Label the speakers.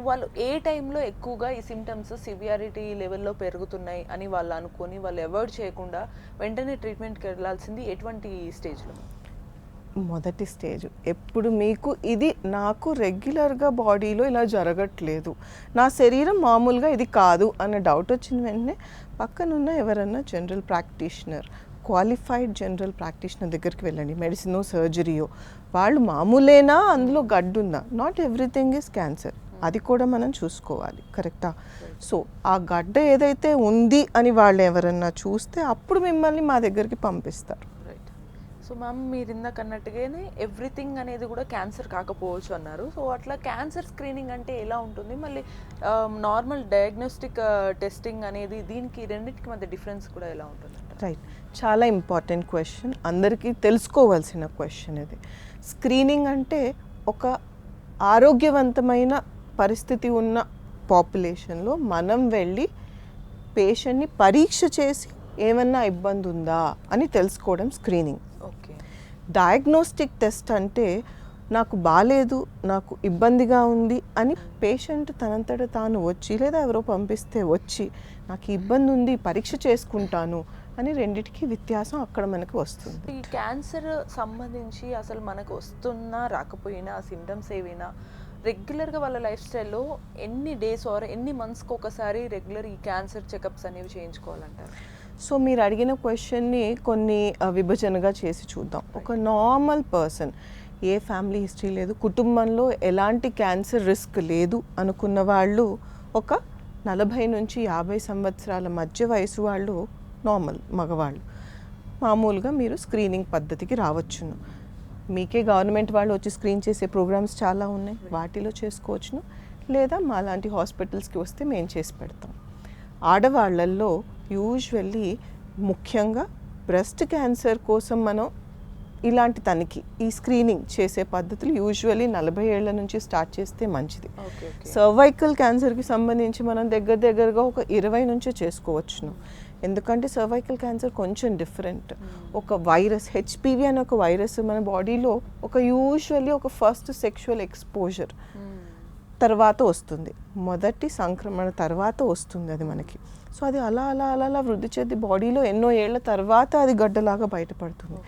Speaker 1: వాళ్ళు ఏ టైంలో ఎక్కువగా ఈ సిమ్టమ్స్ సివియారిటీ లెవెల్లో పెరుగుతున్నాయి అని వాళ్ళు అనుకొని వాళ్ళు అవాయిడ్ చేయకుండా వెంటనే ట్రీట్మెంట్కి వెళ్ళాల్సింది ఎటువంటి స్టేజ్లో?
Speaker 2: మొదటి స్టేజ్ ఎప్పుడు మీకు ఇది నాకు రెగ్యులర్గా బాడీలో ఇలా జరగట్లేదు, నా శరీరం మామూలుగా ఇది కాదు అన్న డౌట్ వచ్చిన వెంటనే పక్కనున్న ఎవరన్నా general practitioner, qualified general practitioner దగ్గరికి వెళ్ళండి. మెడిసినో సర్జరీయో వాళ్ళు మామూలేనా, అందులో గడ్డు ఉందా, నాట్ ఎవ్రీథింగ్ ఈజ్ క్యాన్సర్, అది కూడా మనం చూసుకోవాలి. కరెక్టా? సో ఆ గడ్డ ఏదైతే ఉంది అని వాళ్ళు ఎవరన్నా చూస్తే అప్పుడు మిమ్మల్ని మా దగ్గరికి పంపిస్తారు.
Speaker 1: సో మ్యామ్, మీరు ఇందాక అన్నట్టుగానే ఎవ్రీథింగ్ అనేది కూడా క్యాన్సర్ కాకపోవచ్చు అన్నారు. సో అట్లా క్యాన్సర్ స్క్రీనింగ్ అంటే ఎలా ఉంటుంది? మళ్ళీ నార్మల్ డయాగ్నోస్టిక్ టెస్టింగ్ అనేది దీనికి రెండింటికి మధ్య డిఫరెన్స్ కూడా ఎలా ఉంటుంది?
Speaker 2: రైట్, చాలా ఇంపార్టెంట్ క్వశ్చన్, అందరికీ తెలుసుకోవాల్సిన క్వశ్చన్ ఇది. స్క్రీనింగ్ అంటే ఒక ఆరోగ్యవంతమైన పరిస్థితి ఉన్న పాపులేషన్లో మనం వెళ్ళి పేషెంట్ని పరీక్ష చేసి ఏమన్నా ఇబ్బంది ఉందా అని తెలుసుకోవడం స్క్రీనింగ్.
Speaker 1: ఓకే.
Speaker 2: డయాగ్నోస్టిక్ టెస్ట్ అంటే నాకు బాలేదు, నాకు ఇబ్బందిగా ఉంది అని పేషెంట్ తనంతట తాను వచ్చి లేదా ఎవరో పంపిస్తే వచ్చి నాకు ఇబ్బంది ఉంది పరీక్ష చేసుకుంటాను అని రెండిటికి వ్యత్యాసం అక్కడ మనకు వస్తుంది.
Speaker 1: ఈ క్యాన్సర్ సంబంధించి అసలు మనకు వస్తున్నా రాకపోయినా ఆ సిమ్టమ్స్ ఏవైనా రెగ్యులర్గా వాళ్ళ లైఫ్ స్టైల్లో ఎన్ని డేస్ ఆర్ ఎన్ని మంత్స్కి ఒకసారి రెగ్యులర్ ఈ క్యాన్సర్ చెకప్స్ అనేవి చేయించుకోవాలంటారు?
Speaker 2: సో మీరు అడిగిన క్వశ్చన్ని కొన్ని విభజనగా చేసి చూద్దాం. ఒక నార్మల్ పర్సన్, ఏ ఫ్యామిలీ హిస్టరీ లేదు, కుటుంబంలో ఎలాంటి క్యాన్సర్ రిస్క్ లేదు అనుకున్న వాళ్ళు ఒక 40 నుంచి 50 సంవత్సరాల మధ్య వయసు వాళ్ళు నార్మల్ మగవాళ్ళు మామూలుగా మీరు స్క్రీనింగ్ పద్ధతికి రావచ్చును. మీకే గవర్నమెంట్ వాళ్ళు వచ్చి స్క్రీన్ చేసే ప్రోగ్రామ్స్ చాలా ఉన్నాయి, వాటిలో చేసుకోవచ్చును. లేదా మా లాంటి హాస్పిటల్స్కి వస్తే మేము చేసి పెడతాం. ఆడవాళ్ళల్లో యూజువల్లీ ముఖ్యంగా బ్రెస్ట్ క్యాన్సర్ కోసం మనం ఇలాంటి తనిఖీ ఈ స్క్రీనింగ్ చేసే పద్ధతులు యూజువల్లీ 40 ఏళ్ల నుంచి స్టార్ట్ చేస్తే మంచిది. సర్వైకల్ క్యాన్సర్కి సంబంధించి మనం దగ్గరగా ఒక 20 నుంచే చేసుకోవచ్చును. ఎందుకంటే సర్వైకల్ క్యాన్సర్ కొంచెం డిఫరెంట్. ఒక వైరస్, హెచ్పివి అనే ఒక వైరస్ మన బాడీలో ఒక యూజువల్లీ ఒక ఫస్ట్ సెక్షువల్ ఎక్స్పోజర్ తర్వాత వస్తుంది, మొదటి సంక్రమణ తర్వాత వస్తుంది అది మనకి. సో అది అలా అలా అలా అలా వృద్ధి చెంది బాడీలో ఎన్నో ఏళ్ల తర్వాత అది గడ్డలాగా బయటపడుతుంది.